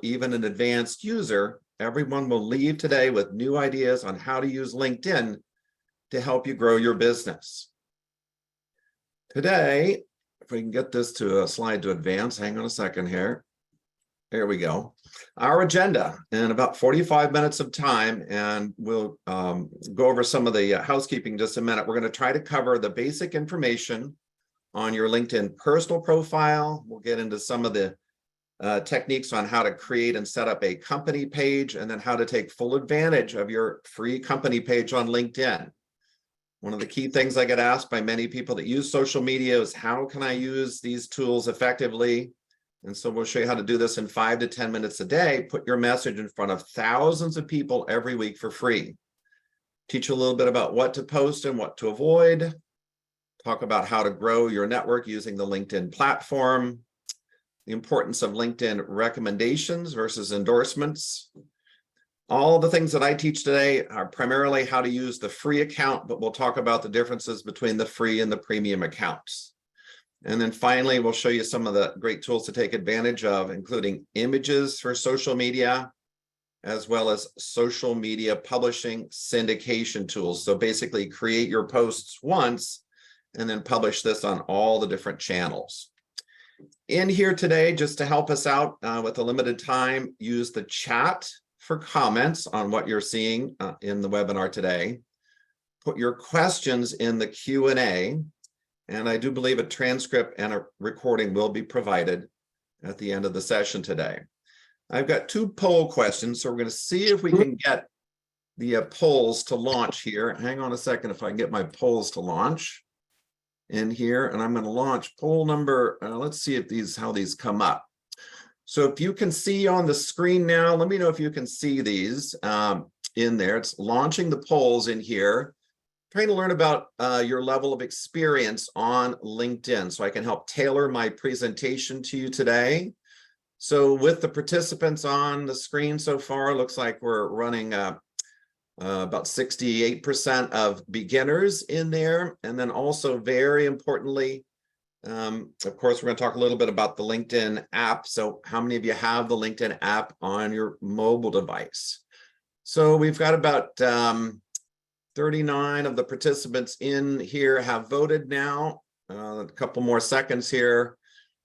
even an advanced user, everyone will leave today with new ideas on how to use LinkedIn to help you grow your business. Today, if we can get this to a slide to advance, hang on a second here. There we go. Our agenda in about 45 minutes of time, and we'll go over some of the housekeeping in just a minute. We're going to try to cover the basic information on your LinkedIn personal profile. We'll get into some of the techniques on how to create and set up a company page, and then how to take full advantage of your free company page on LinkedIn. One of the key things I get asked by many people that use social media is, how can I use these tools effectively? And so we'll show you how to do this in 5 to 10 minutes a day. Put your message in front of thousands of people every week for free. Teach you a little bit about what to post and what to avoid. Talk about how to grow your network using the LinkedIn platform. The importance of LinkedIn recommendations versus endorsements. All the things that I teach today are primarily how to use the free account, but we'll talk about the differences between the free and the premium accounts. And then finally, we'll show you some of the great tools to take advantage of, including images for social media, as well as social media publishing syndication tools. So basically create your posts once and then publish this on all the different channels. In here today, just to help us out with a limited time, use the chat for comments on what you're seeing in the webinar today. Put your questions in the Q&A. And I do believe a transcript and a recording will be provided at the end of the session today. I've got 2 poll questions, so we're going to see if we can get the polls to launch here. Hang on a second if I can get my polls to launch in here. And I'm going to launch poll number, let's see if how these come up. So if you can see on the screen now, let me know if you can see these in there. It's launching the polls in here. Trying to learn about your level of experience on LinkedIn so I can help tailor my presentation to you today. So with the participants on the screen so far, looks like we're running about 68% of beginners in there. And then also very importantly, of course, we're going to talk a little bit about the LinkedIn app. So how many of you have the LinkedIn app on your mobile device? So we've got about 39 of the participants in here have voted now. A couple more seconds here.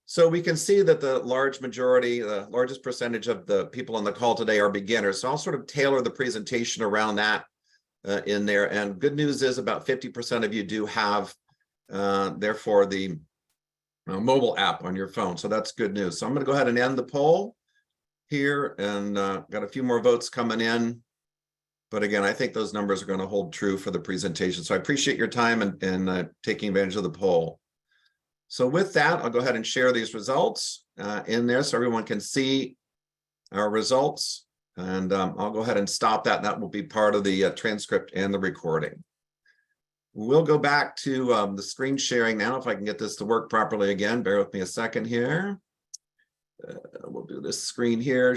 So we can see that the large majority, the largest percentage of the people on the call today are beginners. So I'll sort of tailor the presentation around that in there. And good news is about 50% of you do have, therefore, the mobile app on your phone. So that's good news. So I'm going to go ahead and end the poll here, and got a few more votes coming in. But again, I think those numbers are going to hold true for the presentation. So I appreciate your time and taking advantage of the poll. So with that, I'll go ahead and share these results in there so everyone can see our results. And I'll go ahead and stop that. That will be part of the transcript and the recording. We'll go back to the screen sharing now, if I can get this to work properly again. Bear with me a second here. We'll do this screen here,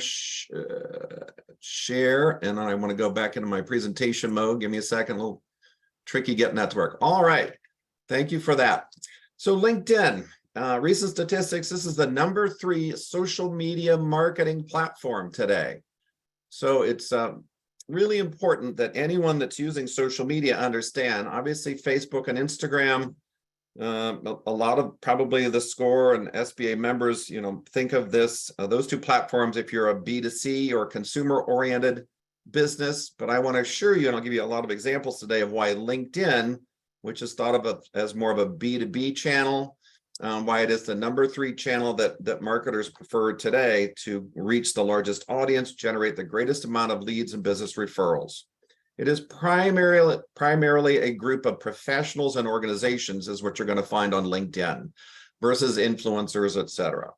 share, and then I want to go back into my presentation mode. Give me a second, a little tricky getting that to work. All right, thank you for that. So LinkedIn, recent statistics, this is the #3 social media marketing platform today. So it's really important that anyone that's using social media understand, obviously Facebook and Instagram, a lot of probably the SCORE and SBA members, think of this, those 2 platforms if you're a B2C or consumer-oriented business. But I want to assure you, and I'll give you a lot of examples today of why LinkedIn, which is thought of as more of a B2B channel, why it is the #3 channel that marketers prefer today to reach the largest audience, generate the greatest amount of leads and business referrals. It is primarily a group of professionals and organizations is what you're going to find on LinkedIn versus influencers, etc.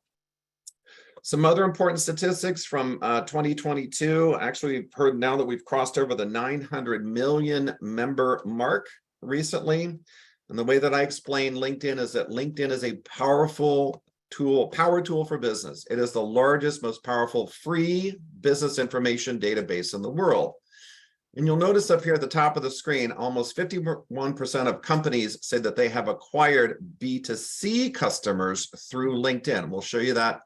Some other important statistics from 2022. Actually, we've heard now that we've crossed over the 900 million member mark recently. And the way that I explain LinkedIn is that LinkedIn is a powerful tool, power tool for business. It is the largest, most powerful free business information database in the world. And you'll notice up here at the top of the screen, almost 51% of companies say that they have acquired B2C customers through LinkedIn. We'll show you that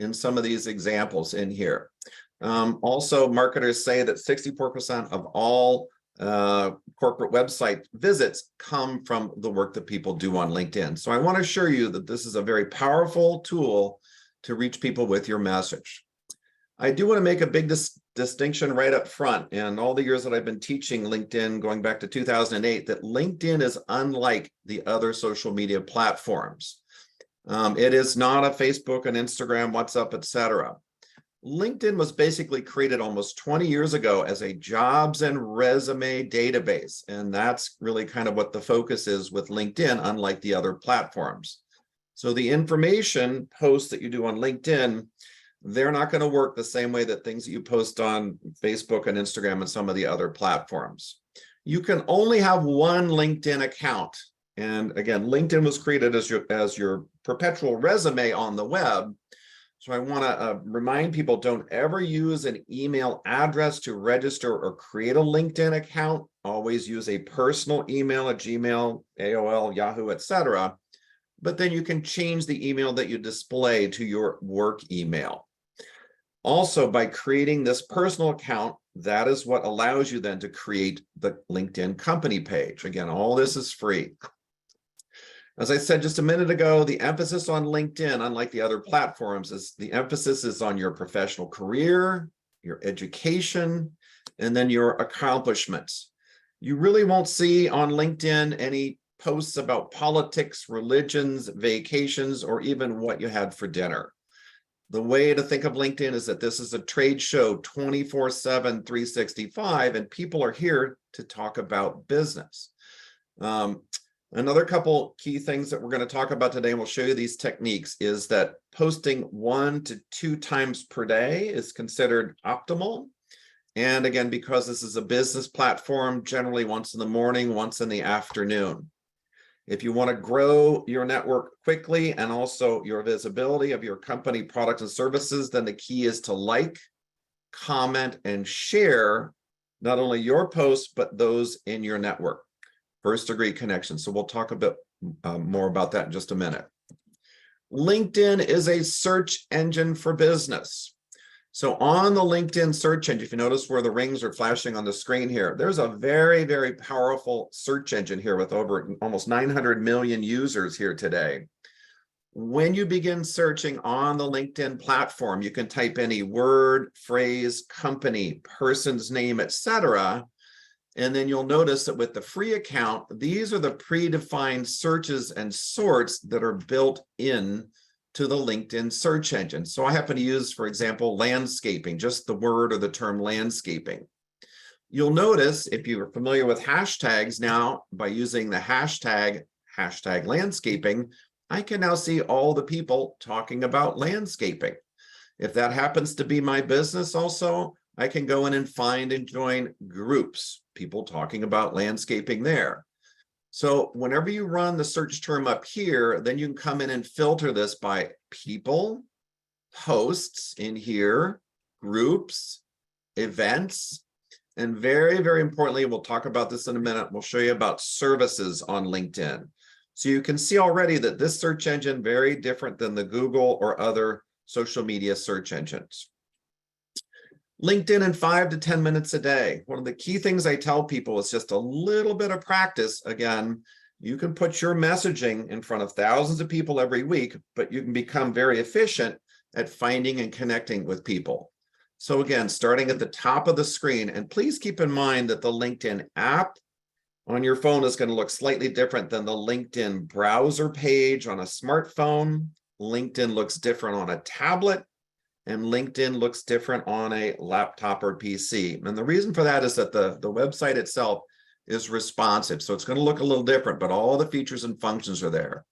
in some of these examples in here. Also, marketers say that 64% of all corporate website visits come from the work that people do on LinkedIn. So I want to assure you that this is a very powerful tool to reach people with your message. I do want to make a big distinction right up front. In all the years that I've been teaching LinkedIn, going back to 2008, that LinkedIn is unlike the other social media platforms. It is not a Facebook, an Instagram, WhatsApp, etc. LinkedIn was basically created almost 20 years ago as a jobs and resume database. And that's really kind of what the focus is with LinkedIn, unlike the other platforms. So the information posts that you do on LinkedIn, they're not going to work the same way that things that you post on Facebook and Instagram and some of the other platforms. You can only have one LinkedIn account. And again, LinkedIn was created as your perpetual resume on the web. So I want to remind people, don't ever use an email address to register or create a LinkedIn account. Always use a personal email, a Gmail, AOL, Yahoo, etc. But then you can change the email that you display to your work email. Also, by creating this personal account, that is what allows you then to create the LinkedIn company page. Again, all this is free. As I said just a minute ago, the emphasis on LinkedIn, unlike the other platforms, is the emphasis is on your professional career, your education, and then your accomplishments. You really won't see on LinkedIn any posts about politics, religions, vacations, or even what you had for dinner. The way to think of LinkedIn is that this is a trade show 24/7, 365, and people are here to talk about business. Another couple key things that we're going to talk about today, and we'll show you these techniques, is that posting 1 to 2 times per day is considered optimal. And again, because this is a business platform, generally once in the morning, once in the afternoon. If you want to grow your network quickly and also your visibility of your company products and services, then the key is to like, comment, and share not only your posts, but those in your network. First degree connection. So we'll talk a bit more about that in just a minute. LinkedIn is a search engine for business. So on the LinkedIn search engine, if you notice where the rings are flashing on the screen here, there's a very, very powerful search engine here with over almost 900 million users here today. When you begin searching on the LinkedIn platform, you can type any word, phrase, company, person's name, etc. And then you'll notice that with the free account, these are the predefined searches and sorts that are built in to the LinkedIn search engine. So I happen to use, for example, landscaping, just the word or the term landscaping. You'll notice if you're familiar with hashtags now, by using the hashtag landscaping, I can now see all the people talking about landscaping. If that happens to be my business also, I can go in and find and join groups, people talking about landscaping there. So whenever you run the search term up here, then you can come in and filter this by people, posts in here, groups, events, and very, very importantly, we'll talk about this in a minute. We'll show you about services on LinkedIn. So you can see already that this search engine, very different than the Google or other social media search engines. LinkedIn in 5 to 10 minutes a day. One of the key things I tell people is just a little bit of practice. Again, you can put your messaging in front of thousands of people every week, but you can become very efficient at finding and connecting with people. So again, starting at the top of the screen, and please keep in mind that the LinkedIn app on your phone is going to look slightly different than the LinkedIn browser page on a smartphone. LinkedIn looks different on a tablet. And LinkedIn looks different on a laptop or PC. And the reason for that is that the website itself is responsive. So it's going to look a little different, but all the features and functions are there.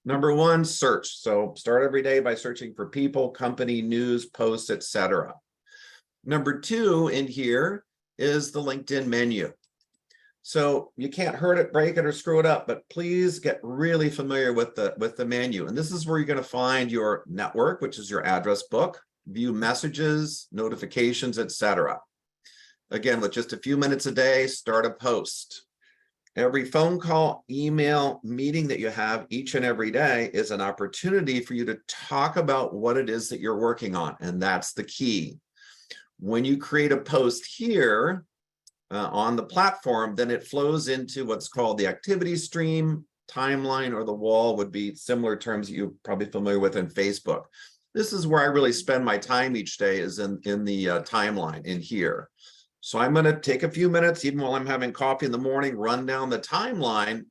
Number 1, search. So start every day by searching for people, company, news, posts, etc. Number 2 in here is the LinkedIn menu. So you can't hurt it, break it, or screw it up, but please get really familiar with the menu. And this is where you're going to find your network, which is your address book, view messages, notifications, etc. Again, with just a few minutes a day, start a post. Every phone call, email, meeting that you have each and every day is an opportunity for you to talk about what it is that you're working on. And that's the key. When you create a post here on the platform, then it flows into what's called the activity stream, timeline, or the wall would be similar terms that you're probably familiar with in Facebook. This is where I really spend my time each day, is in the timeline in here. So I'm going to take a few minutes, even while I'm having coffee in the morning, run down the timeline.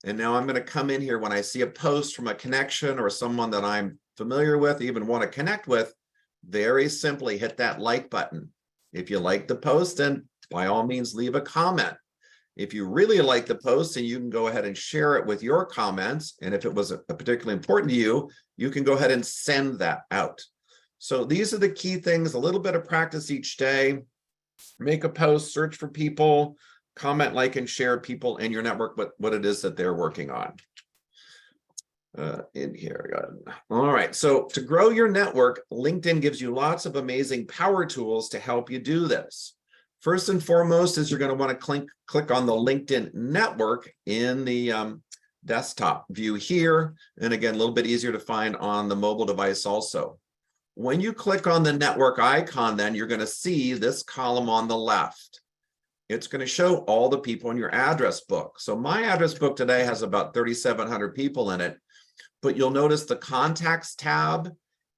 And now I'm going to come in here when I see a post from a connection or someone that I'm familiar with, even want to connect with, very simply hit that like button. If you like the post, then by all means, leave a comment. If you really like the post, then you can go ahead and share it with your comments. And if it was particularly important to you, you can go ahead and send that out. So these are the key things, a little bit of practice each day. Make a post, search for people, comment, like, and share people in your network, what it is that they're working on. In here. All right. So to grow your network, LinkedIn gives you lots of amazing power tools to help you do this. First and foremost is you're going to want to click on the LinkedIn network in the desktop view here. And again, a little bit easier to find on the mobile device also. When you click on the network icon, then you're going to see this column on the left. It's going to show all the people in your address book. So my address book today has about 3,700 people in it, but you'll notice the contacts tab.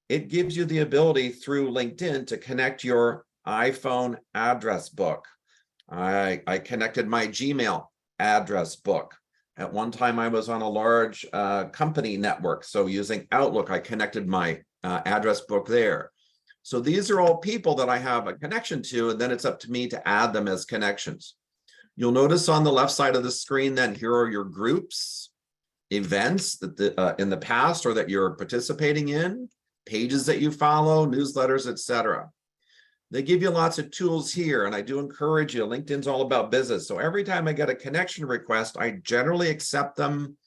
It gives you the ability through LinkedIn to connect your iPhone address book. I connected my Gmail address book. At one time, I was on a large company network. So using Outlook, I connected my address book there. So these are all people that I have a connection to, and then it's up to me to add them as connections. You'll notice on the left side of the screen, then here are your groups, events that in the past or that you're participating in, pages that you follow, newsletters, etc. They give you lots of tools here, and I do encourage you. LinkedIn's all about business. So every time I get a connection request, I generally accept them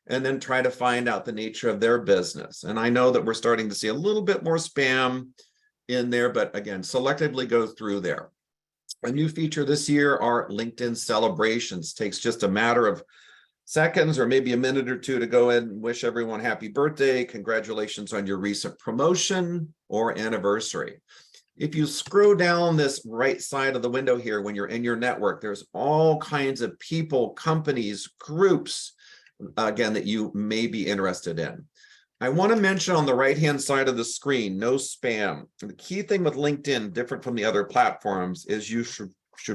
and then try to find out the nature of their business. And I know that we're starting to see a little bit more spam in there, but again, selectively go through there. A new feature this year are LinkedIn celebrations. Takes just a matter of seconds or maybe a minute or two to go in and wish everyone happy birthday, congratulations on your recent promotion or anniversary. If you scroll down this right side of the window here, when you're in your network, there's all kinds of people, companies, groups, again, that you may be interested in. I want to mention on the right-hand side of the screen, no spam. The key thing with LinkedIn, different from the other platforms, is you should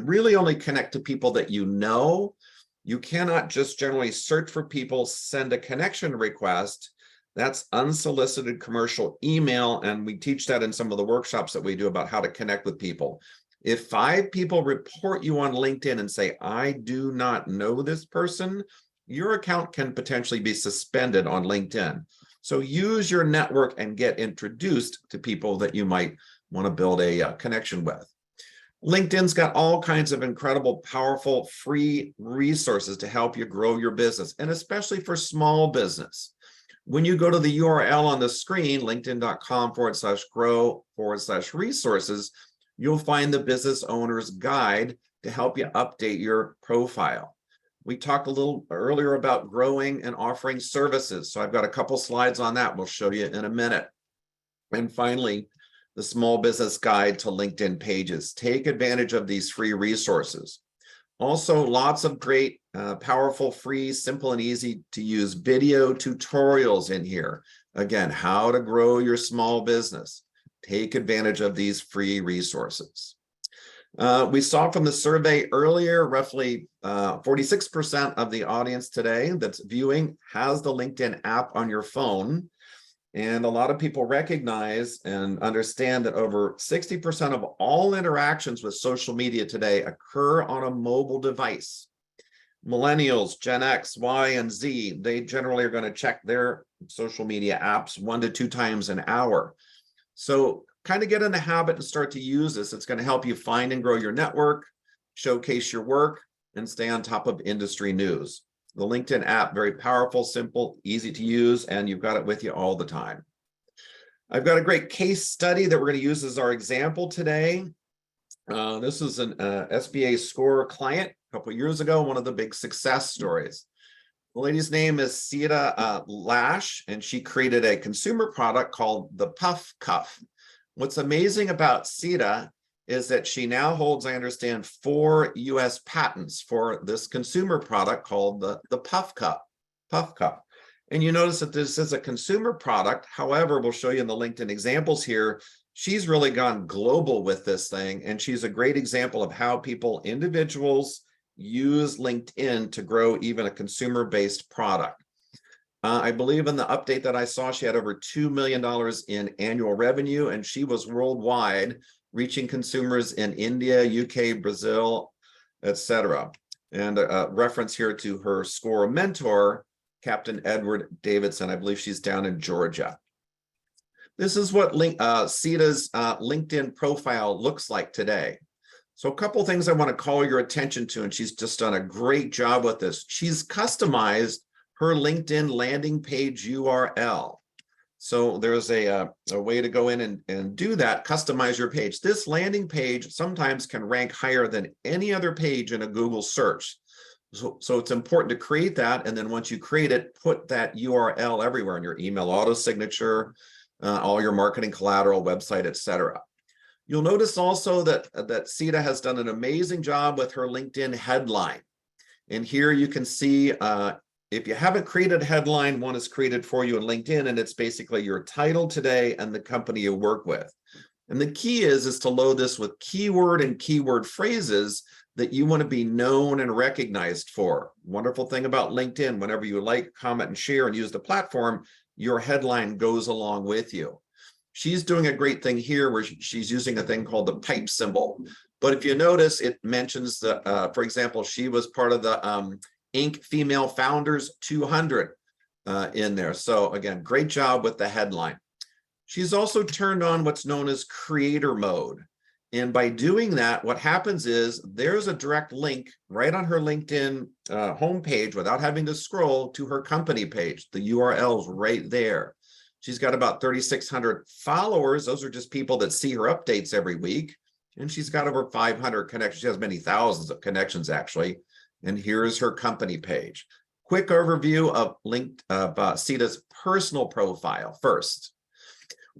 really only connect to people that you know. You cannot just generally search for people, send a connection request. That's unsolicited commercial email, and we teach that in some of the workshops that we do about how to connect with people. If 5 people report you on LinkedIn and say, I do not know this person, your account can potentially be suspended on LinkedIn. So use your network and get introduced to people that you might want to build a connection with. LinkedIn's got all kinds of incredible, powerful, free resources to help you grow your business, and especially for small business. When you go to the URL on the screen, linkedin.com/grow/resources, you'll find the business owner's guide to help you update your profile. We talked a little earlier about growing and offering services. So I've got a couple slides on that. We'll show you in a minute. And finally, the small business guide to LinkedIn pages. Take advantage of these free resources. Also, lots of great, powerful, free, simple, and easy to use video tutorials in here. Again, how to grow your small business. Take advantage of these free resources. We saw from the survey earlier, roughly 46% of the audience today that's viewing has the LinkedIn app on your phone. And a lot of people recognize and understand that over 60% of all interactions with social media today occur on a mobile device. Millennials, Gen X, Y, and Z, they generally are going to check their social media apps 1 to 2 times an hour. So kind of get in the habit and start to use this. It's going to help you find and grow your network, showcase your work, and stay on top of industry news. The LinkedIn app, very powerful, simple, easy to use, and you've got it with you all the time. I've got a great case study that we're going to use as our example today. This is an SBA score client a couple of years ago, one of the big success stories. The lady's name is Sita Lash, and she created a consumer product called the Puff Cuff. What's amazing about Sita is that she now holds, I understand, 4 US patents for this consumer product called the Puff Cup. Puff Cup. And you notice that this is a consumer product. However, we'll show you in the LinkedIn examples here, she's really gone global with this thing, and she's a great example of how people, individuals, use LinkedIn to grow even a consumer-based product. I believe in the update that I saw, she had over $2 million in annual revenue, and she was worldwide, reaching consumers in India, UK, Brazil, etc. And a reference here to her SCORE mentor, Captain Edward Davidson. I believe she's down in Georgia. This is what Sita's LinkedIn profile looks like today. So a couple things I want to call your attention to, and she's just done a great job with this. She's customized her LinkedIn landing page URL. So there's a way to go in and do that, customize your page. This landing page sometimes can rank higher than any other page in a Google search. So it's important to create that, and then once you create it, put that URL everywhere in your email auto signature, all your marketing collateral, website, etc. You'll notice also that Sita has done an amazing job with her LinkedIn headline. And here you can see, if you haven't created a headline, one is created for you in LinkedIn, and it's basically your title today and the company you work with. And the key is to load this with keyword and keyword phrases that you want to be known and recognized for. Wonderful thing about LinkedIn, whenever you like, comment, and share and use the platform, your headline goes along with you. She's doing a great thing here where she's using a thing called the pipe symbol. But if you notice, it mentions the, for example, she was part of the Inc. Female Founders 200 in there. So again, great job with the headline. She's also turned on what's known as creator mode. And by doing that, what happens is there's a direct link right on her LinkedIn homepage without having to scroll to her company page. The URL's right there. She's got about 3,600 followers. Those are just people that see her updates every week. And she's got over 500 connections. She has many thousands of connections, actually. And here's her company page. Quick overview of Sita's personal profile first.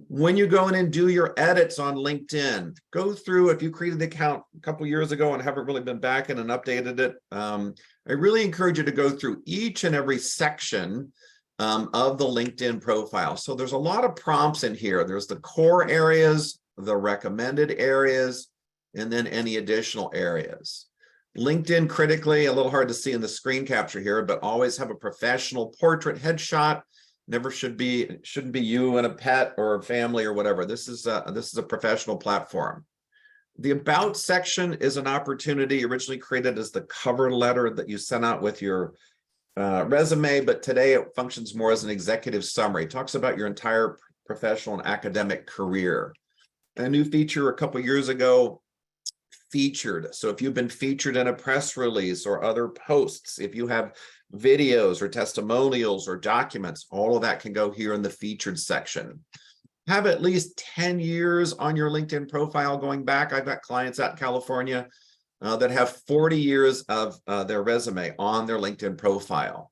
When you go in and do your edits on LinkedIn, go through, if you created an account a couple years ago and haven't really been back in and updated it, I really encourage you to go through each and every section of the LinkedIn profile. So there's a lot of prompts in here. There's the core areas, the recommended areas, and then any additional areas. LinkedIn critically, a little hard to see in the screen capture here, but always have a professional portrait headshot. Never shouldn't be you and a pet or a family or whatever. This is a professional platform. The About section is an opportunity originally created as the cover letter that you sent out with your resume, but today it functions more as an executive summary. It talks about your entire professional and academic career. A new feature a couple years ago, featured. So if you've been featured in a press release or other posts, if you have videos or testimonials or documents, all of that can go here in the featured section. Have at least 10 years on your LinkedIn profile going back. I've got clients out in California that have 40 years of their resume on their LinkedIn profile.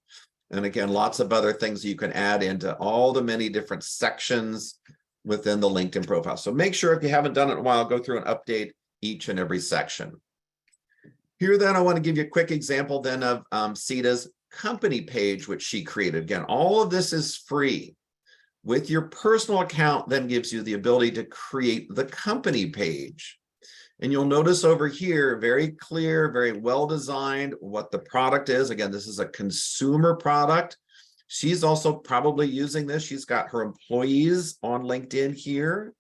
And again, lots of other things you can add into all the many different sections within the LinkedIn profile. So make sure, if you haven't done it in a while, go through and update each and every section. Here then, I want to give you a quick example then of Sita's company page, which she created. Again, all of this is free. With your personal account then gives you the ability to create the company page. And you'll notice over here, very clear, very well designed what the product is. Again, this is a consumer product. She's also probably using this. She's got her employees on LinkedIn here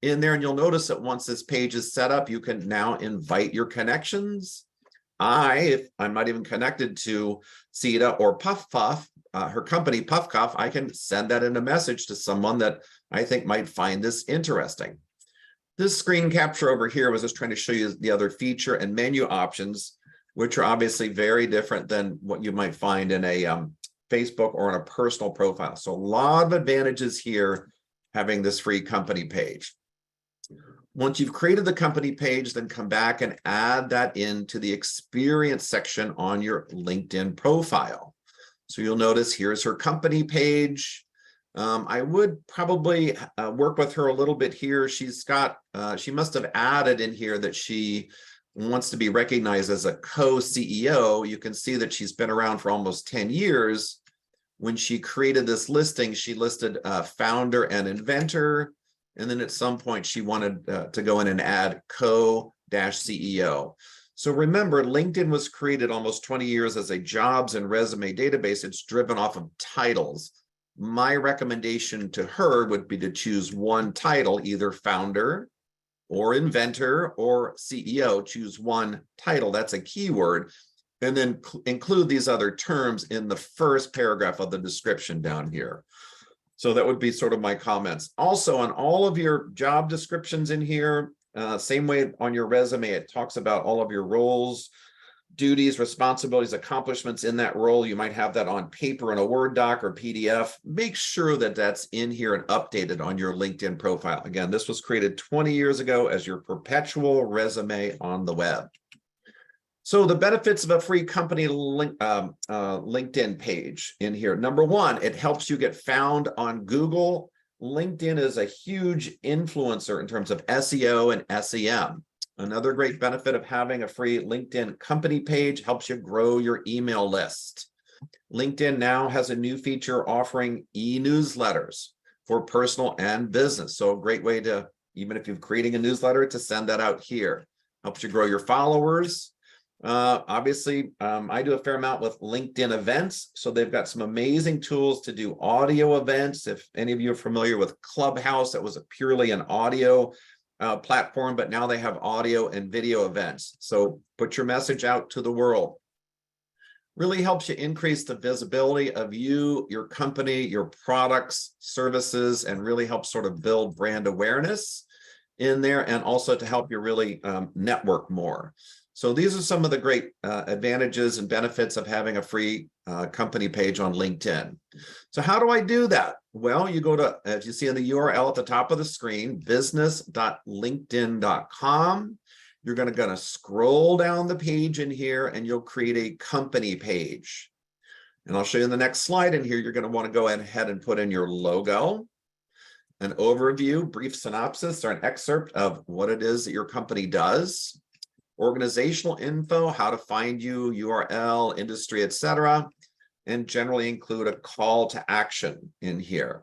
in there. And you'll notice that once this page is set up, you can now invite your connections. If I'm not even connected to Sita or Puff, her company Puff Cuff, I can send that in a message to someone that I think might find this interesting. This screen capture over here was just trying to show you the other feature and menu options, which are obviously very different than what you might find in a Facebook or in a personal profile. So a lot of advantages here having this free company page. Once you've created the company page, then come back and add that into the experience section on your LinkedIn profile. So you'll notice here's her company page. I would probably work with her a little bit here. She's got, she must have added in here that she wants to be recognized as a co-CEO. You can see that she's been around for almost 10 years. When she created this listing, she listed founder and inventor. And then at some point she wanted to go in and add co-CEO. So remember, LinkedIn was created almost 20 years as a jobs and resume database. It's driven off of titles. My recommendation to her would be to choose one title, either founder or inventor or CEO. Choose one title. That's a keyword. And then include these other terms in the first paragraph of the description down here. So that would be sort of my comments. Also, on all of your job descriptions in here, same way on your resume, it talks about all of your roles, duties, responsibilities, accomplishments in that role. You might have that on paper in a Word doc or PDF. Make sure that that's in here and updated on your LinkedIn profile. Again, this was created 20 years ago as your perpetual resume on the web. So the benefits of a free company LinkedIn page in here. Number one, it helps you get found on Google. LinkedIn is a huge influencer in terms of SEO and SEM. Another great benefit of having a free LinkedIn company page helps you grow your email list. LinkedIn now has a new feature offering e-newsletters for personal and business. So a great way to, even if you're creating a newsletter, to send that out here. Helps you grow your followers. Obviously, I do a fair amount with LinkedIn events. So they've got some amazing tools to do audio events. If any of you are familiar with Clubhouse, that was purely an audio platform, but now they have audio and video events. So put your message out to the world. Really helps you increase the visibility of you, your company, your products, services, and really helps sort of build brand awareness in there, and also to help you really network more. So these are some of the great advantages and benefits of having a free company page on LinkedIn. So how do I do that? Well, you go to, as you see in the URL at the top of the screen, business.linkedin.com. You're going to scroll down the page in here and you'll create a company page. And I'll show you in the next slide in here, you're going to want to go ahead and put in your logo, an overview, brief synopsis, or an excerpt of what it is that your company does. Organizational info, how to find you, URL, industry, etc., and generally include a call to action in here.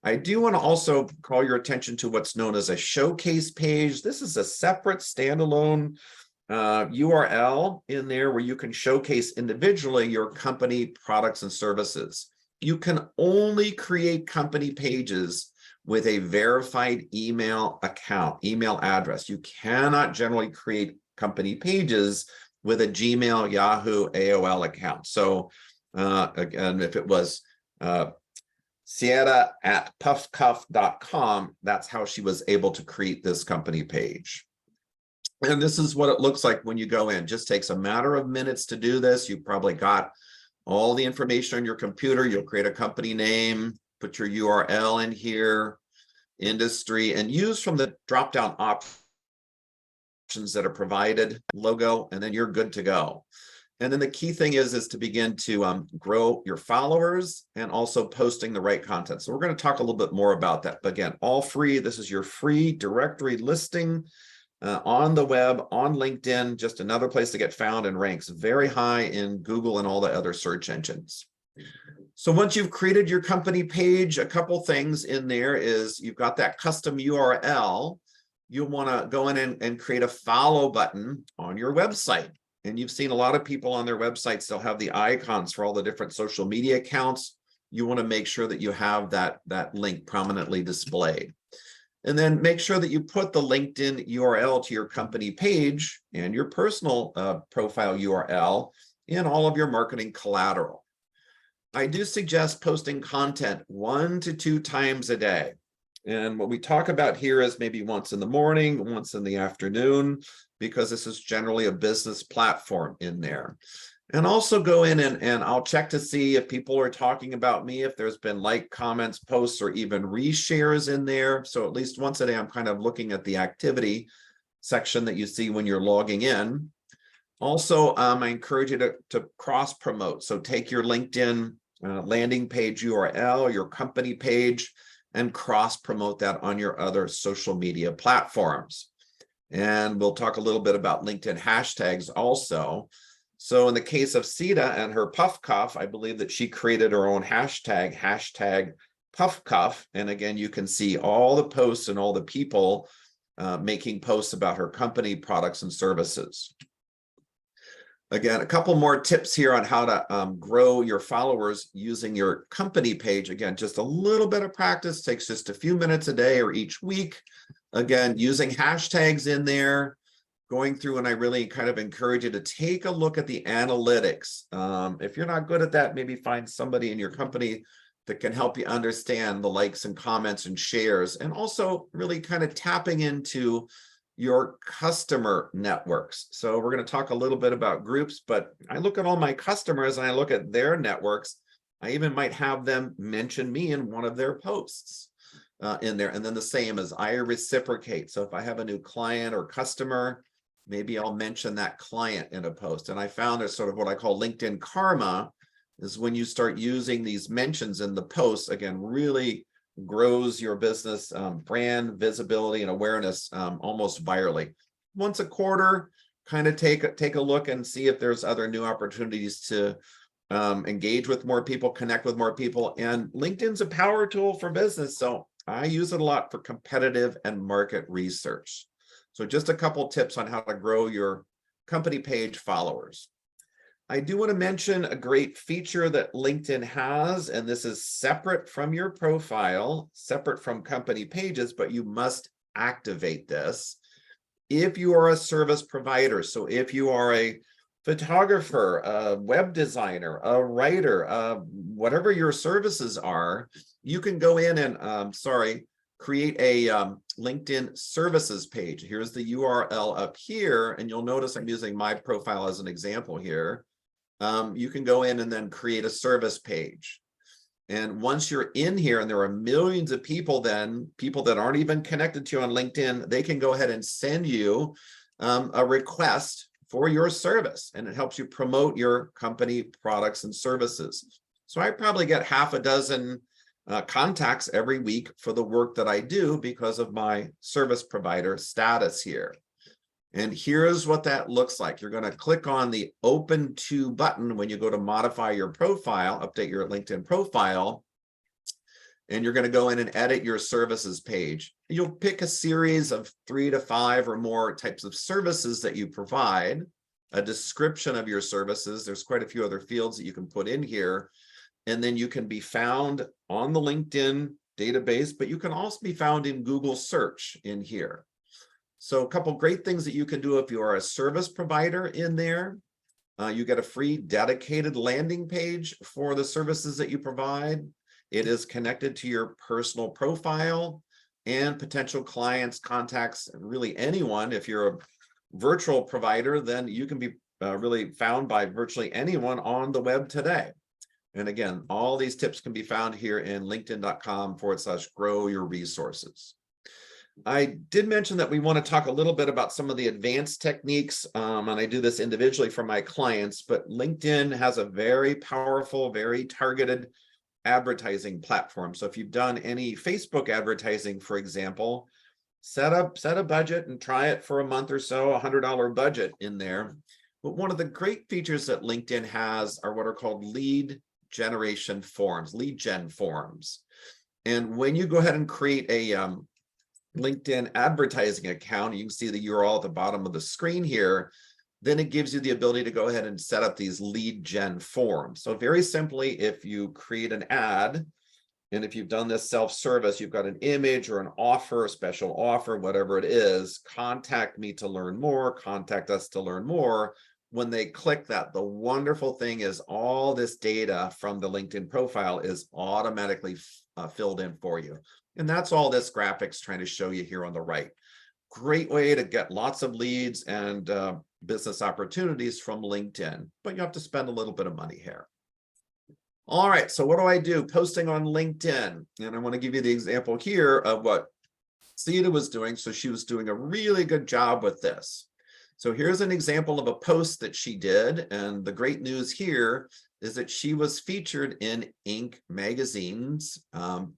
I do want to also call your attention to what's known as a showcase page. This is a separate standalone URL in there where you can showcase individually your company products and services. You can only create company pages with a verified email account, email address. You cannot generally create company pages with a Gmail, Yahoo, AOL account. So again, if it was Sierra@puffcuff.com, that's how she was able to create this company page. And this is what it looks like when you go in. Just takes a matter of minutes to do this. You probably got all the information on your computer. You'll create a company name, put your URL in here, industry, and use from the drop-down options that are provided, logo, and then you're good to go. And then the key thing is to begin to grow your followers and also posting the right content. So we're going to talk a little bit more about that. But again, all free. This is your free directory listing on the web, on LinkedIn, just another place to get found and ranks very high in Google and all the other search engines. So once you've created your company page, a couple things in there is you've got that custom URL. You'll want to go in and create a follow button on your website. And you've seen a lot of people on their websites, they'll have the icons for all the different social media accounts. You want to make sure that you have that link prominently displayed. And then make sure that you put the LinkedIn URL to your company page and your personal profile URL in all of your marketing collateral. I do suggest posting content 1 to 2 times a day. And what we talk about here is maybe once in the morning, once in the afternoon, because this is generally a business platform in there. And also go in and I'll check to see if people are talking about me, if there's been like, comments, posts, or even reshares in there. So at least once a day, I'm kind of looking at the activity section that you see when you're logging in. Also, I encourage you to cross promote. So take your LinkedIn landing page URL, your company page, and cross promote that on your other social media platforms. And we'll talk a little bit about LinkedIn hashtags also. So in the case of Sita and her Puff Cuff, I believe that she created her own hashtag Puff Cuff. And again, you can see all the posts and all the people making posts about her company, products, and services. Again, a couple more tips here on how to grow your followers using your company page. Again, just a little bit of practice, takes just a few minutes a day or each week. Again, using hashtags in there, going through, and I really kind of encourage you to take a look at the analytics. If you're not good at that, maybe find somebody in your company that can help you understand the likes and comments and shares, and also really kind of tapping into your customer networks. So we're going to talk a little bit about groups, but I look at all my customers and I look at their networks. I even might have them mention me in one of their posts in there. And then the same as I reciprocate. So if I have a new client or customer, maybe I'll mention that client in a post. And I found there's sort of what I call LinkedIn karma, is when you start using these mentions in the posts, again, really grows your business brand visibility and awareness almost virally. Once a quarter, kind of take a look and see if there's other new opportunities to engage with more people, connect with more people. And LinkedIn's a power tool for business, so I use it a lot for competitive and market research. So just a couple tips on how to grow your company page followers. I do want to mention a great feature that LinkedIn has, and this is separate from your profile, separate from company pages, but you must activate this if you are a service provider. So if you are a photographer, a web designer, a writer, whatever your services are, you can go in and, create a LinkedIn services page. Here's the URL up here, and you'll notice I'm using my profile as an example here. You can go in and then create a service page. And once you're in here, and there are millions of people, then people that aren't even connected to you on LinkedIn, they can go ahead and send you a request for your service, and it helps you promote your company products and services. So I probably get half a dozen contacts every week for the work that I do because of my service provider status here. And here's what that looks like. You're going to click on the Open To button when you go to modify your profile, update your LinkedIn profile, and you're going to go in and edit your services page. You'll pick a series of 3 to 5 or more types of services that you provide, a description of your services. There's quite a few other fields that you can put in here, and then you can be found on the LinkedIn database, but you can also be found in Google search in here. So a couple great things that you can do if you are a service provider in there. You get a free dedicated landing page for the services that you provide. It is connected to your personal profile and potential clients, contacts, really anyone. If you're a virtual provider, then you can be really found by virtually anyone on the web today. And again, all these tips can be found here in linkedin.com/grow your resources. I did mention that we want to talk a little bit about some of the advanced techniques, and I do this individually for my clients, but LinkedIn has a very powerful, very targeted advertising platform. So if you've done any Facebook advertising, for example, set a budget and try it for a month or so, $100 budget in there. But one of the great features that LinkedIn has are what are called lead generation forms, lead gen forms. And when you go ahead and create a LinkedIn advertising account, you can see the URL at the bottom of the screen here, then it gives you the ability to go ahead and set up these lead gen forms. So very simply, if you create an ad, and if you've done this self-service, you've got an image or an offer, a special offer, whatever it is, contact me to learn more, contact us to learn more. When they click that, the wonderful thing is all this data from the LinkedIn profile is automatically filled in for you. And that's all this graphic's trying to show you here on the right. Great way to get lots of leads and business opportunities from LinkedIn, but you have to spend a little bit of money here. All right, so what do I do? Posting on LinkedIn. And I want to give you the example here of what Sita was doing. So she was doing a really good job with this. So here's an example of a post that she did. And the great news here is that she was featured in Inc. magazine's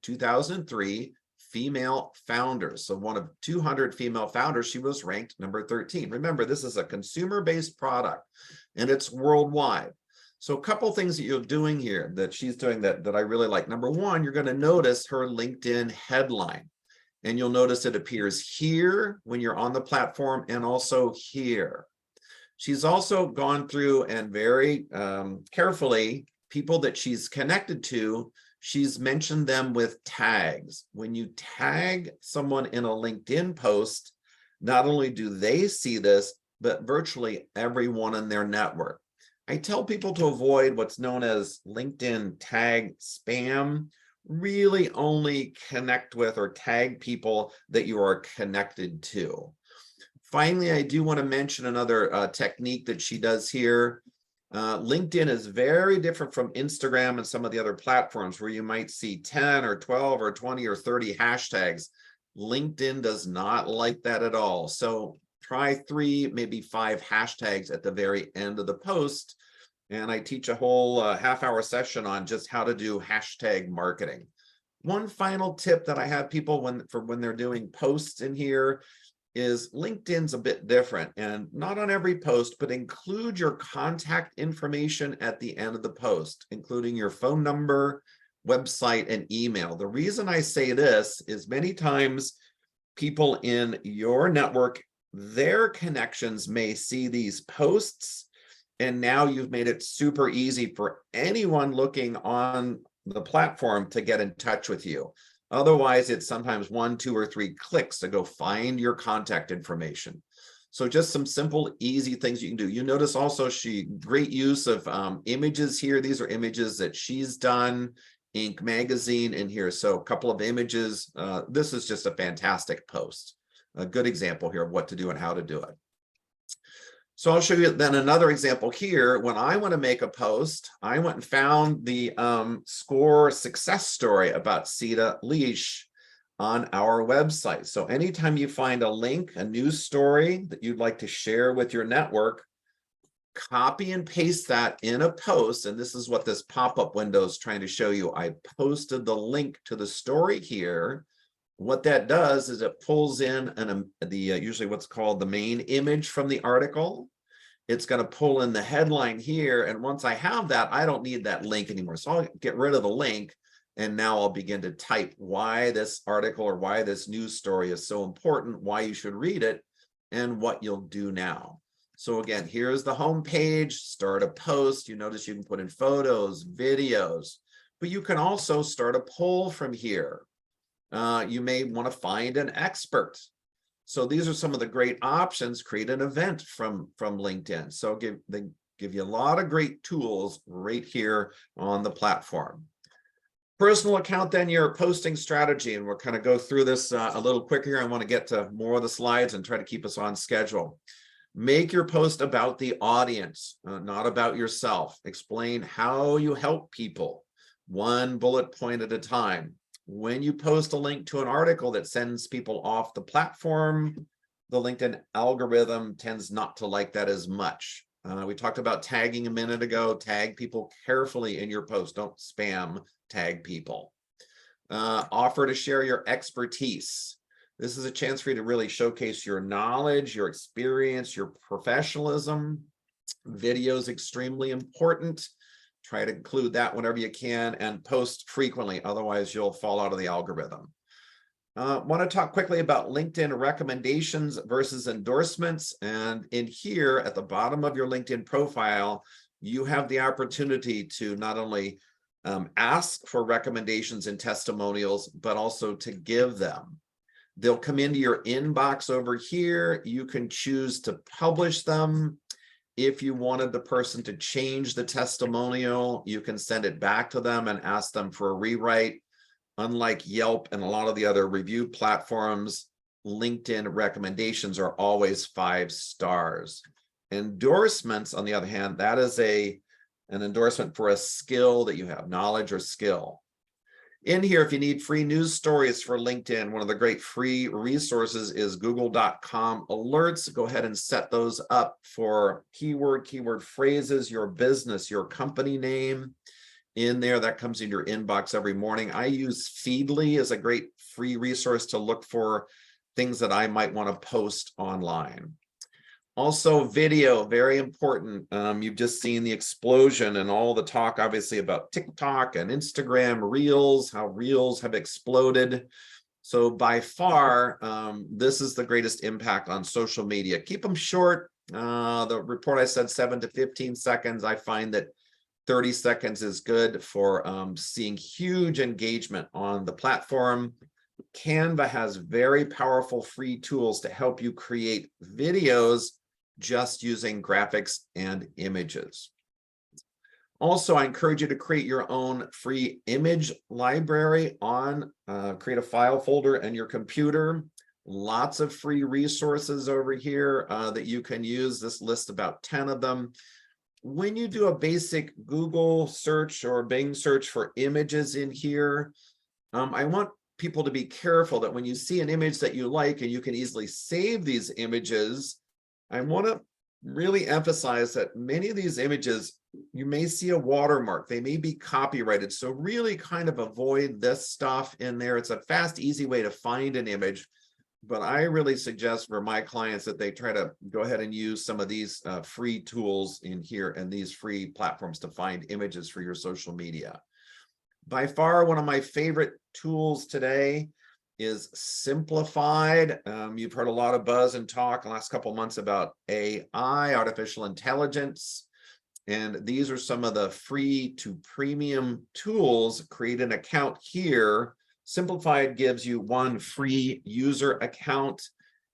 2003 female founders. So one of 200 female founders, she was ranked number 13. Remember, this is a consumer-based product and it's worldwide. So a couple things that you're doing here that she's doing that I really like. Number one, you're going to notice her LinkedIn headline. And you'll notice it appears here when you're on the platform and also here. She's also gone through and very carefully, people that she's connected to, she's mentioned them with tags. When you tag someone in a LinkedIn post, not only do they see this, but virtually everyone in their network. I tell people to avoid what's known as LinkedIn tag spam. Really only connect with or tag people that you are connected to. Finally, I do want to mention another technique that she does here. LinkedIn is very different from Instagram and some of the other platforms where you might see 10 or 12 or 20 or 30 hashtags. LinkedIn does not like that at all. So try 3, maybe 5 hashtags at the very end of the post. And I teach a whole half-hour session on just how to do hashtag marketing. One final tip that I have people when they're doing posts in here is LinkedIn's a bit different, and not on every post, but include your contact information at the end of the post, including your phone number, website, and email. The reason I say this is many times people in your network, their connections may see these posts, and now you've made it super easy for anyone looking on the platform to get in touch with you. Otherwise, it's sometimes 1, 2, or 3 clicks to go find your contact information. So just some simple, easy things you can do. You notice also great use of images here. These are images that she's done, Inc. magazine in here. So a couple of images. This is just a fantastic post. A good example here of what to do and how to do it. So I'll show you then another example here. When I want to make a post, I went and found the SCORE success story about Sita Leash on our website. So anytime you find a link, a news story that you'd like to share with your network, copy and paste that in a post. And this is what this pop-up window is trying to show you. I posted the link to the story here. What that does is it pulls in usually what's called the main image from the article. It's going to pull in the headline here. And once I have that, I don't need that link anymore. So I'll get rid of the link. And now I'll begin to type why this article or why this news story is so important, why you should read it, and what you'll do now. So again, here's the home page, start a post. You notice you can put in photos, videos, but you can also start a poll from here. You may want to find an expert. So these are some of the great options. Create an event from LinkedIn. So they give you a lot of great tools right here on the platform. Personal account, then your posting strategy, and we'll kind of go through this a little quicker here. I want to get to more of the slides and try to keep us on schedule. Make your post about the audience, not about yourself. Explain how you help people, one bullet point at a time. When you post a link to an article that sends people off the platform, the LinkedIn algorithm tends not to like that as much. We talked about tagging a minute ago. Tag people carefully in your post. Don't spam tag people. Offer to share your expertise. This is a chance for you to really showcase your knowledge, your experience, your professionalism. Video is extremely important. Try to include that whenever you can and post frequently. Otherwise, you'll fall out of the algorithm. Want to talk quickly about LinkedIn recommendations versus endorsements. And in here at the bottom of your LinkedIn profile, you have the opportunity to not only ask for recommendations and testimonials, but also to give them. They'll come into your inbox over here. You can choose to publish them. If you wanted the person to change the testimonial, you can send it back to them and ask them for a rewrite. Unlike Yelp and a lot of the other review platforms, LinkedIn recommendations are always 5 stars. Endorsements, on the other hand, that is an endorsement for a skill that you have, knowledge or skill. In here, if you need free news stories for LinkedIn, one of the great free resources is google.com alerts. Go ahead and set those up for keyword phrases, your business, your company name in there. That comes in your inbox every morning. I use Feedly as a great free resource to look for things that I might want to post online. Also, video, very important. You've just seen the explosion and all the talk, obviously, about TikTok and Instagram Reels, how Reels have exploded. So by far, this is the greatest impact on social media. Keep them short. The report I said 7 to 15 seconds. I find that 30 seconds is good for seeing huge engagement on the platform. Canva has very powerful free tools to help you create videos just using graphics and images. Also, I encourage you to create your own free image library create a file folder in your computer. Lots of free resources over here that you can use. This list about 10 of them. When you do a basic Google search or Bing search for images in here, I want people to be careful that when you see an image that you like and you can easily save these images, I want to really emphasize that many of these images, you may see a watermark. They may be copyrighted. So really kind of avoid this stuff in there. It's a fast, easy way to find an image. But I really suggest for my clients that they try to go ahead and use some of these free tools in here and these free platforms to find images for your social media. By far, one of my favorite tools today is Simplified. You've heard a lot of buzz and talk the last couple of months about AI, artificial intelligence. And these are some of the free to premium tools. Create an account here. Simplified gives you one free user account.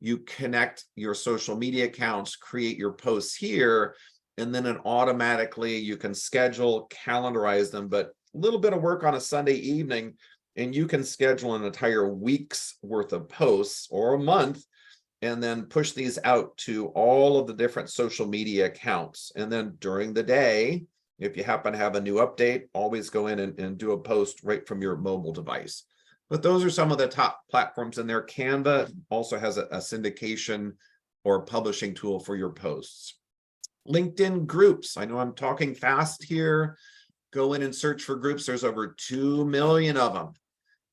You connect your social media accounts, create your posts here, and then automatically you can schedule, calendarize them. But a little bit of work on a Sunday evening, and you can schedule an entire week's worth of posts or a month, and then push these out to all of the different social media accounts. And then during the day, if you happen to have a new update, always go in and do a post right from your mobile device. But those are some of the top platforms in there. Canva also has a syndication or publishing tool for your posts. LinkedIn groups. I know I'm talking fast here. Go in and search for groups. There's over 2 million of them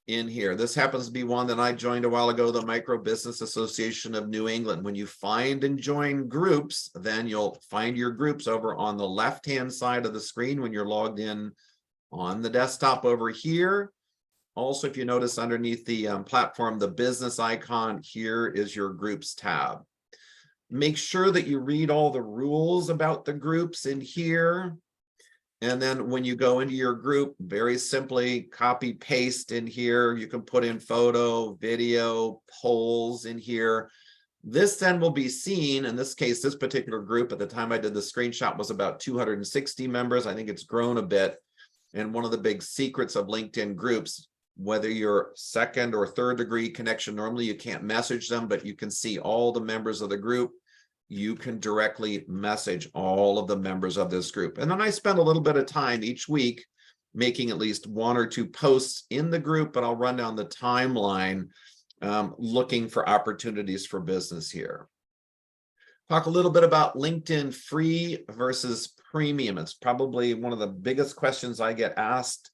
in here. This happens to be one that I joined a while ago, the Micro Business Association of New England. When you find and join groups, then you'll find your groups over on the left-hand side of the screen when you're logged in on the desktop over here. Also, if you notice underneath the platform, the business icon here is your groups tab. Make sure that you read all the rules about the groups in here. And then when you go into your group, very simply copy paste in here. You can put in photo, video, polls in here. This then will be seen. In this case, this particular group at the time I did the screenshot was about 260 members. I think it's grown a bit. And one of the big secrets of LinkedIn groups, whether you're second or third degree connection, normally you can't message them, but you can see all the members of the group. You can directly message all of the members of this group. And then I spend a little bit of time each week making at least 1 or 2 posts in the group, but I'll run down the timeline looking for opportunities for business here. Talk a little bit about LinkedIn free versus premium. It's probably one of the biggest questions I get asked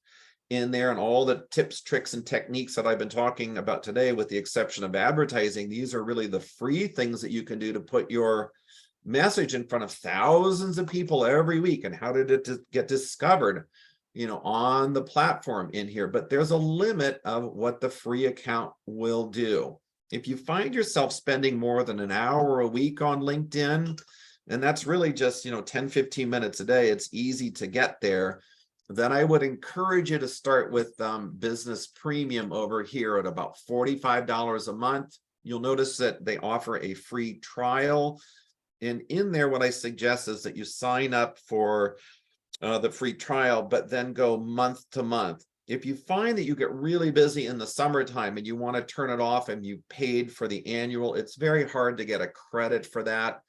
in there, and all the tips, tricks, and techniques that I've been talking about today, with the exception of advertising, these are really the free things that you can do to put your message in front of thousands of people every week. And how did it get discovered, on the platform in here? But there's a limit of what the free account will do. If you find yourself spending more than an hour a week on LinkedIn, and that's really just 10-15 minutes a day, it's easy to get there, then I would encourage you to start with Business Premium over here at about $45 a month. You'll notice that they offer a free trial. And in there, what I suggest is that you sign up for the free trial, but then go month to month. If you find that you get really busy in the summertime and you want to turn it off and you paid for the annual, it's very hard to get a credit for that.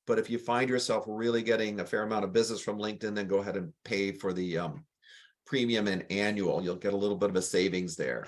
But if you find yourself really getting a fair amount of business from LinkedIn, then go ahead and pay for the premium and annual. You'll get a little bit of a savings there.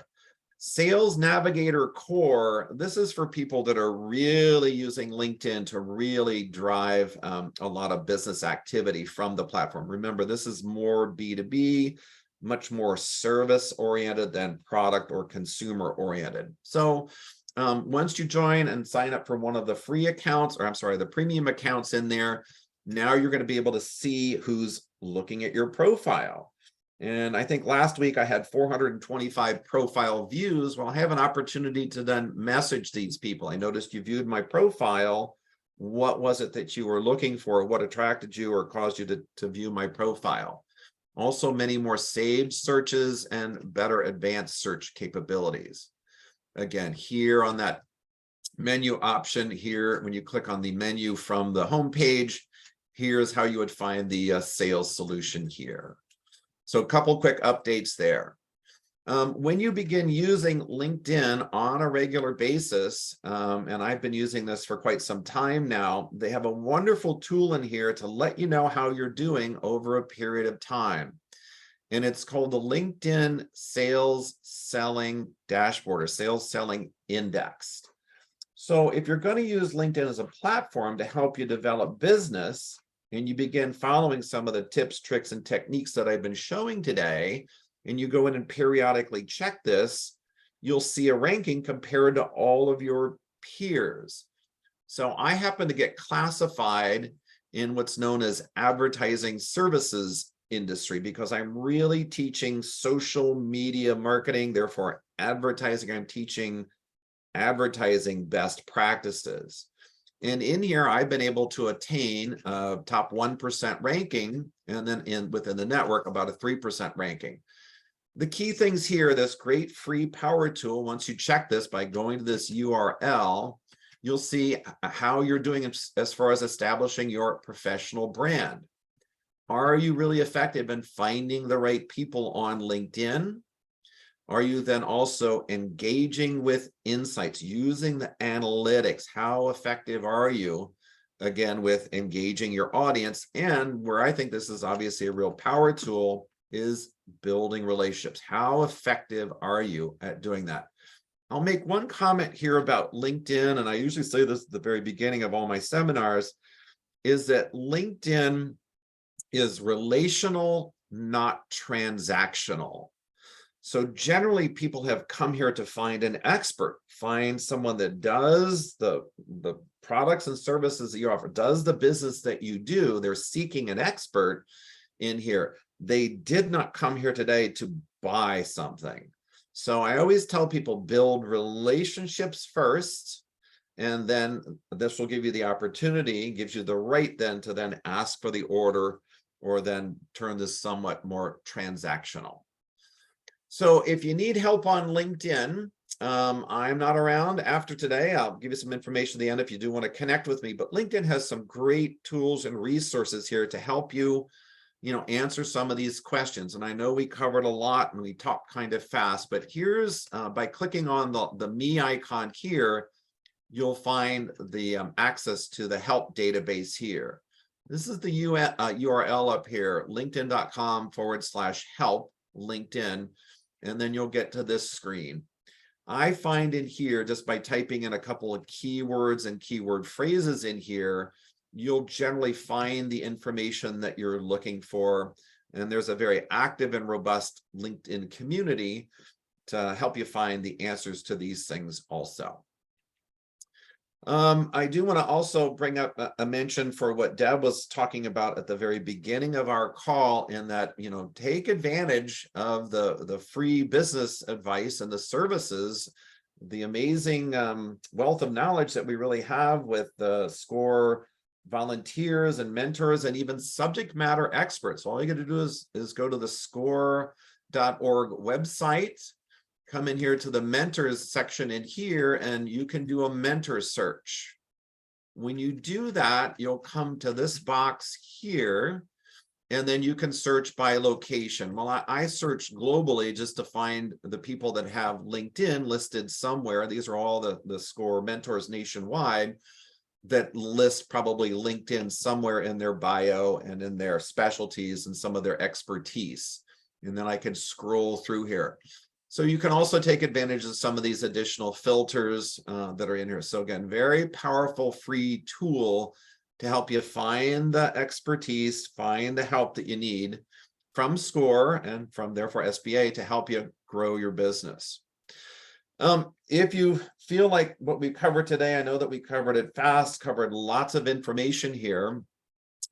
Sales Navigator Core, this is for people that are really using LinkedIn to really drive a lot of business activity from the platform. Remember, this is more B2B, much more service oriented than product or consumer oriented. So once you join and sign up for one of the free accounts, or I'm sorry, the premium accounts in there, now you're going to be able to see who's looking at your profile. And I think last week I had 425 profile views. Well, I have an opportunity to then message these people. I noticed you viewed my profile. What was it that you were looking for? What attracted you or caused you to view my profile? Also, many more saved searches and better advanced search capabilities. Again, here on that menu option here, when you click on the menu from the home page, here's how you would find the sales solution here. So a couple quick updates there. When you begin using LinkedIn on a regular basis, and I've been using this for quite some time now, they have a wonderful tool in here to let you know how you're doing over a period of time. And it's called the LinkedIn Sales Selling Dashboard or Sales Selling Index. So if you're going to use LinkedIn as a platform to help you develop business, and you begin following some of the tips, tricks, and techniques that I've been showing today, and you go in and periodically check this, you'll see a ranking compared to all of your peers. So I happen to get classified in what's known as advertising services industry because I'm really teaching social media marketing, therefore advertising. I'm teaching advertising best practices. And in here, I've been able to attain a top 1% ranking, and then within the network, about a 3% ranking. The key things here, this great free power tool, once you check this by going to this URL, you'll see how you're doing as far as establishing your professional brand. Are you really effective in finding the right people on LinkedIn? Are you then also engaging with insights, using the analytics? How effective are you, again, with engaging your audience? And where I think this is obviously a real power tool is building relationships. How effective are you at doing that? I'll make one comment here about LinkedIn, and I usually say this at the very beginning of all my seminars, is that LinkedIn is relational, not transactional. So generally, people have come here to find an expert, find someone that does the products and services that you offer, does the business that you do. They're seeking an expert in here. They did not come here today to buy something. So I always tell people, build relationships first, and then this will give you the opportunity, gives you the right then to then ask for the order or then turn this somewhat more transactional. So if you need help on LinkedIn, I'm not around after today. I'll give you some information at the end if you do want to connect with me. But LinkedIn has some great tools and resources here to help you, answer some of these questions. And I know we covered a lot and we talked kind of fast, but here's by clicking on the me icon here, you'll find the access to the help database here. This is the URL up here, linkedin.com/help LinkedIn. And then you'll get to this screen. I find in here, just by typing in a couple of keywords and keyword phrases in here, you'll generally find the information that you're looking for. And there's a very active and robust LinkedIn community to help you find the answers to these things also. I do want to also bring up a mention for what Deb was talking about at the very beginning of our call, in that, take advantage of the free business advice and the services, the amazing wealth of knowledge that we really have with the SCORE volunteers and mentors and even subject matter experts. All you got to do is go to the SCORE.org website. Come in here to the mentors section in here, and you can do a mentor search. When you do that, you'll come to this box here, and then you can search by location. Well, I searched globally just to find the people that have LinkedIn listed somewhere. These are all the SCORE mentors nationwide. that list probably LinkedIn somewhere in their bio and in their specialties and some of their expertise. And then I can scroll through here. So you can also take advantage of some of these additional filters that are in here. So again, very powerful free tool to help you find the expertise, find the help that you need from SCORE and from therefore SBA to help you grow your business. If you feel like what we covered today, I know that we covered it fast, covered lots of information here,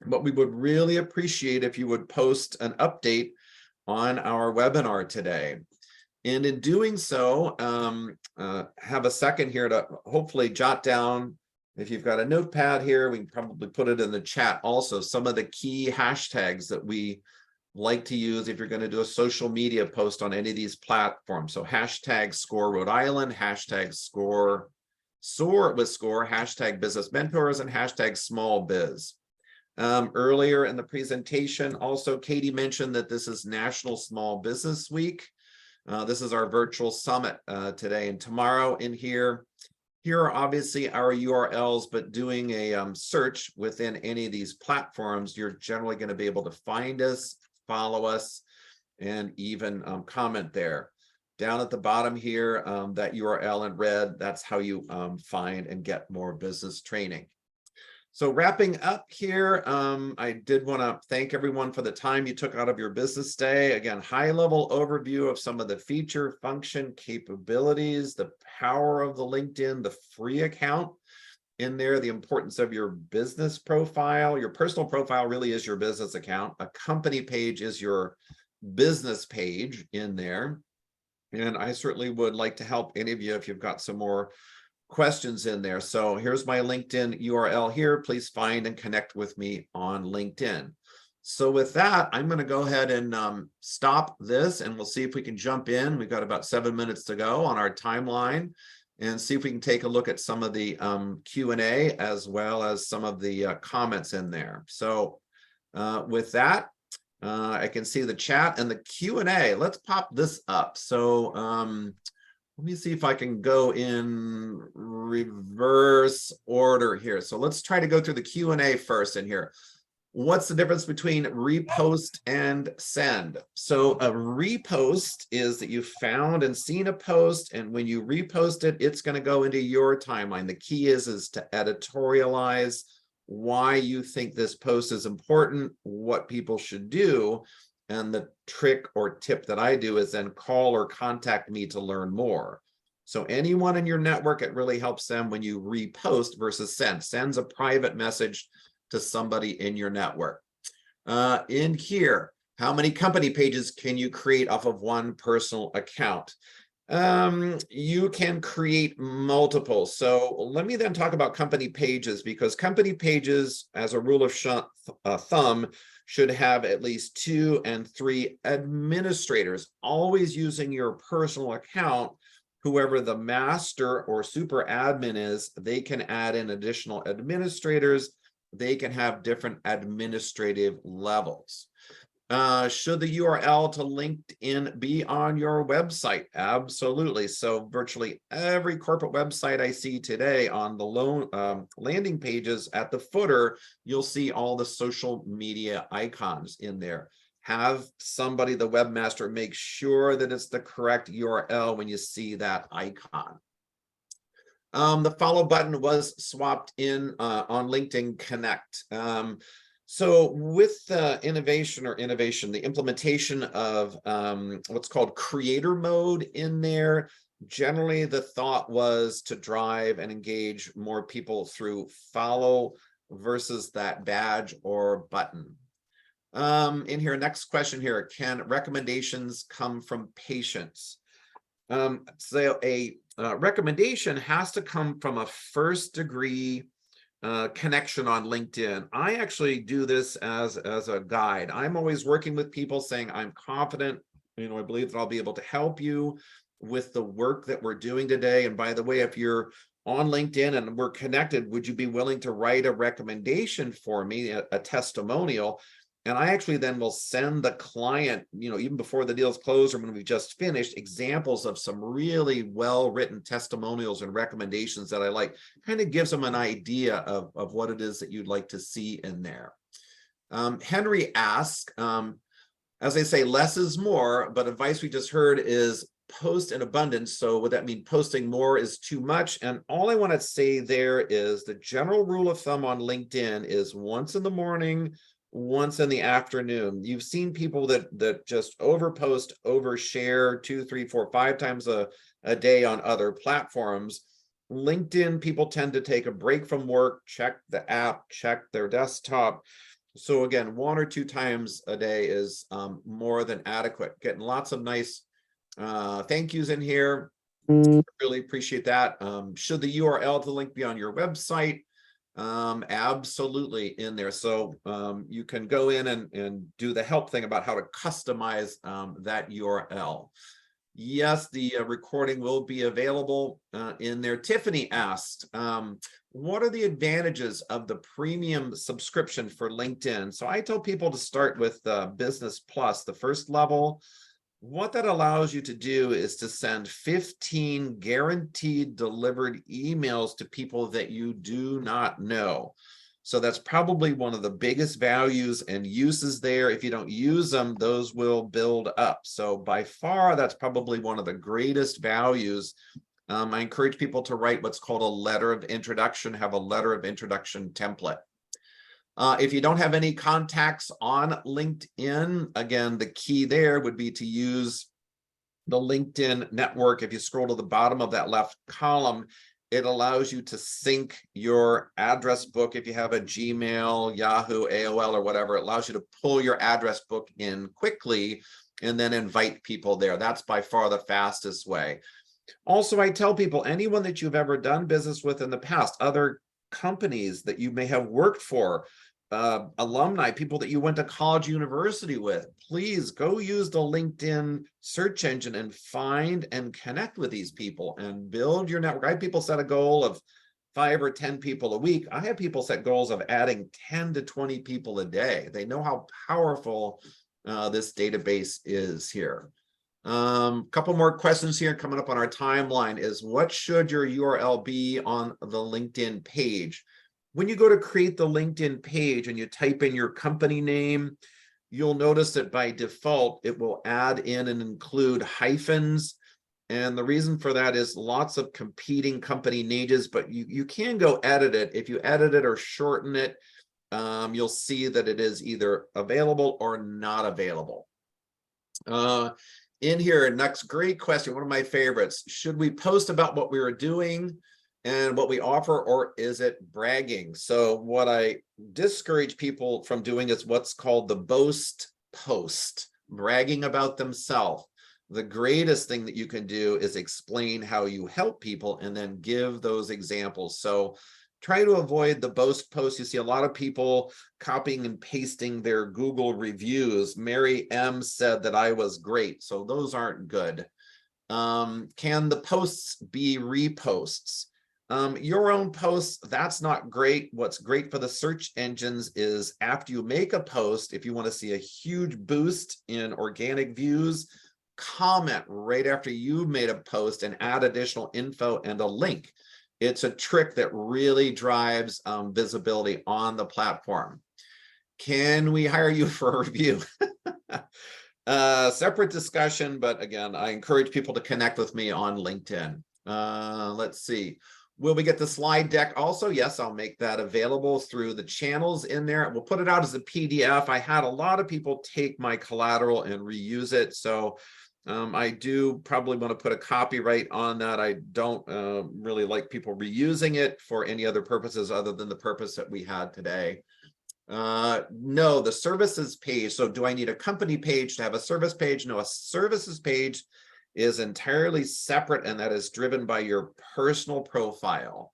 but we would really appreciate if you would post an update on our webinar today. And in doing so, have a second here to hopefully jot down, if you've got a notepad here, we can probably put it in the chat also, some of the key hashtags that we like to use if you're going to do a social media post on any of these platforms. So hashtag SCORE Rhode Island, hashtag SCORE Soar with SCORE, hashtag Business Mentors, and hashtag Small Biz. Earlier in the presentation, also Katie mentioned that this is National Small Business Week. This is our virtual summit today and tomorrow in here. Here are obviously our URLs, but doing a search within any of these platforms, you're generally going to be able to find us, follow us, and even comment there. Down at the bottom here, that URL in red, that's how you find and get more business training. So wrapping up here, I did want to thank everyone for the time you took out of your business day. Again, high-level overview of some of the feature, function, capabilities, the power of the LinkedIn, the free account in there, the importance of your business profile. Your personal profile really is your business account. A company page is your business page in there. And I certainly would like to help any of you if you've got some more questions in there. So here's my LinkedIn URL here. Please find and connect with me on LinkedIn. So with that, I'm going to go ahead and stop this, and we'll see if we can jump in. We've got about 7 minutes to go on our timeline, and see if we can take a look at some of the Q&A as well as some of the comments in there. So with that, I can see the chat and the Q&A. Let's pop this up. So let me see if I can go in reverse order here. So let's try to go through the Q&A first in here. What's the difference between repost and send? So a repost is that you found and seen a post, and when you repost it, it's going to go into your timeline. The key is to editorialize why you think this post is important, what people should do. And the trick or tip that I do is then call or contact me to learn more. So anyone in your network, it really helps them when you repost versus send. Send's a private message to somebody in your network. In here, how many company pages can you create off of one personal account? You can create multiple. So let me then talk about company pages, because company pages, as a rule of thumb, should have at least 2 and 3 administrators, always using your personal account. Whoever the master or super admin is, they can add in additional administrators. They can have different administrative levels. Should the URL to LinkedIn be on your website? Absolutely. So virtually every corporate website I see today on the landing pages at the footer, you'll see all the social media icons in there. Have somebody, the webmaster, make sure that it's the correct URL when you see that icon. The follow button was swapped in on LinkedIn Connect. So with the the implementation of what's called creator mode in there, generally the thought was to drive and engage more people through follow versus that badge or button. In here, next question here, can recommendations come from patients? So a recommendation has to come from a first degree connection on LinkedIn. I actually do this as a guide. I'm always working with people saying, I'm confident, I believe that I'll be able to help you with the work that we're doing today. And by the way, if you're on LinkedIn and we're connected, would you be willing to write a recommendation for me, a testimonial? And I actually then will send the client, even before the deal's closed or when we've just finished, examples of some really well-written testimonials and recommendations that I like. Kind of gives them an idea of what it is that you'd like to see in there. Henry asks, as I say, less is more, but advice we just heard is post in abundance. So would that mean posting more is too much? And all I want to say there is the general rule of thumb on LinkedIn is once in the morning, once in the afternoon. You've seen people that just overpost, overshare 2, 3, 4, 5 times a day on other platforms. LinkedIn, people tend to take a break from work, check the app, check their desktop. So again, 1 or 2 times a day is more than adequate. Getting lots of nice thank yous in here. Really appreciate that. Should the URL to the link be on your website? Absolutely in there. So you can go in and do the help thing about how to customize that URL. Yes, the recording will be available in there. Tiffany asked, what are the advantages of the premium subscription for LinkedIn? So I tell people to start with Business Plus, the first level. What that allows you to do is to send 15 guaranteed delivered emails to people that you do not know. So that's probably one of the biggest values and uses there. If you don't use them, those will build up. So by far, that's probably one of the greatest values. I encourage people to write what's called a letter of introduction, have a letter of introduction template. If you don't have any contacts on LinkedIn, again, the key there would be to use the LinkedIn network. If you scroll to the bottom of that left column, it allows you to sync your address book. If you have a Gmail, Yahoo, AOL, or whatever, it allows you to pull your address book in quickly and then invite people there. That's by far the fastest way. Also, I tell people, anyone that you've ever done business with in the past, other companies that you may have worked for, alumni, people that you went to college, university with, please go use the LinkedIn search engine and find and connect with these people and build your network. I have people set a goal of 5 or 10 people a week. I have people set goals of adding 10 to 20 people a day. They know how powerful this database is here. Couple more questions here coming up on our timeline is, what should your URL be on the LinkedIn page? When you go to create the LinkedIn page and you type in your company name, you'll notice that by default, it will add in and include hyphens. And the reason for that is lots of competing company names, but you can go edit it. If you edit it or shorten it, you'll see that it is either available or not available. In here, next great question, one of my favorites. Should we post about what we are doing and what we offer, or is it bragging? So what I discourage people from doing is what's called the boast post, bragging about themselves. The greatest thing that you can do is explain how you help people and then give those examples. So try to avoid the boast post. You see a lot of people copying and pasting their Google reviews. Mary M said that I was great. So those aren't good. Can the posts be reposts? Your own posts, that's not great. What's great for the search engines is after you make a post, if you want to see a huge boost in organic views, comment right after you made a post and add additional info and a link. It's a trick that really drives visibility on the platform. Can we hire you for a review? Separate discussion, but again, I encourage people to connect with me on LinkedIn. Let's see. Will we get the slide deck also? Yes, I'll make that available through the channels in there. We'll put it out as a PDF. I had a lot of people take my collateral and reuse it. So I do probably want to put a copyright on that. I don't really like people reusing it for any other purposes other than the purpose that we had today. No, the services page. So do I need a company page to have a service page? No, a services page is entirely separate, and that is driven by your personal profile.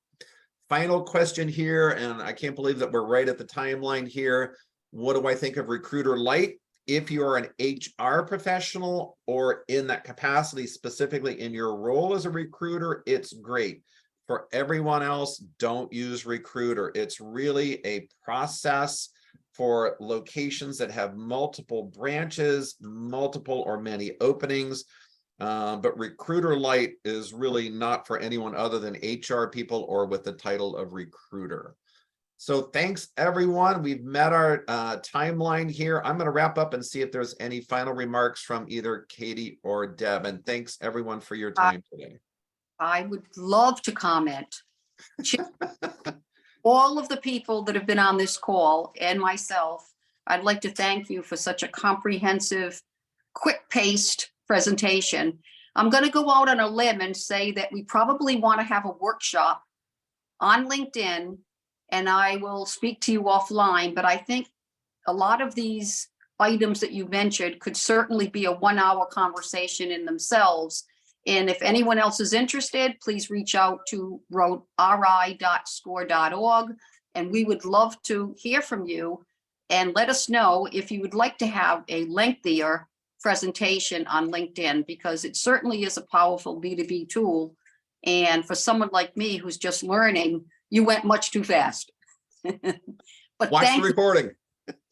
Final question here, and I can't believe that we're right at the timeline here. What do I think of Recruiter Lite? If you are an HR professional or in that capacity, specifically in your role as a recruiter, it's great. For everyone else, don't use Recruiter. It's really a process for locations that have multiple branches, multiple or many openings. But Recruiter Lite is really not for anyone other than HR people or with the title of recruiter. So thanks, everyone. We've met our timeline here. I'm going to wrap up and see if there's any final remarks from either Katie or Deb. And thanks, everyone, for your time today. I would love to comment. All of the people that have been on this call and myself, I'd like to thank you for such a comprehensive, quick-paced presentation. I'm going to go out on a limb and say that we probably want to have a workshop on LinkedIn, and I will speak to you offline, but I think a lot of these items that you mentioned could certainly be a 1-hour conversation in themselves. And if anyone else is interested, please reach out to ri.score.org, and we would love to hear from you and let us know if you would like to have a lengthier presentation on LinkedIn, because it certainly is a powerful B2B tool. And for someone like me who's just learning, you went much too fast. But watch the recording.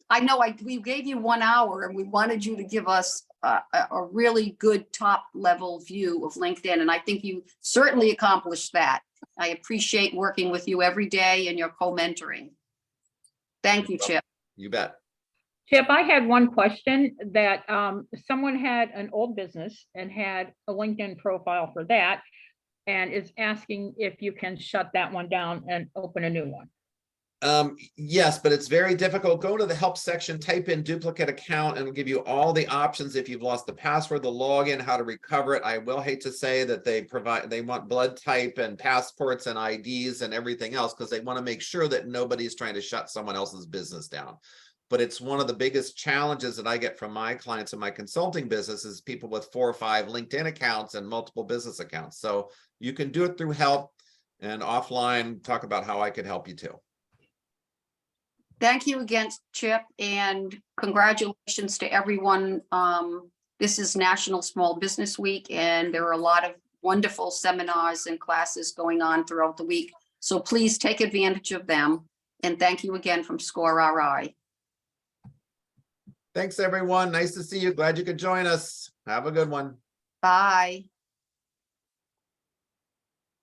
I know we gave you 1 hour and we wanted you to give us a really good top level view of LinkedIn. And I think you certainly accomplished that. I appreciate working with you every day and your co-mentoring. Thank you, Chip. You bet. Chip, I had one question that someone had an old business and had a LinkedIn profile for that and is asking if you can shut that one down and open a new one. Yes, but it's very difficult. Go to the help section, type in duplicate account, and it'll give you all the options. If you've lost the password, the login, how to recover it. I will hate to say that they want blood type and passports and IDs and everything else, because they want to make sure that nobody's trying to shut someone else's business down. But it's one of the biggest challenges that I get from my clients in my consulting business is people with 4 or 5 LinkedIn accounts and multiple business accounts. So you can do it through help, and offline talk about how I could help you too. Thank you again, Chip, and congratulations to everyone. This is National Small Business Week, and there are a lot of wonderful seminars and classes going on throughout the week. So please take advantage of them. And thank you again from Score RI. Thanks, everyone. Nice to see you. Glad you could join us. Have a good one. Bye.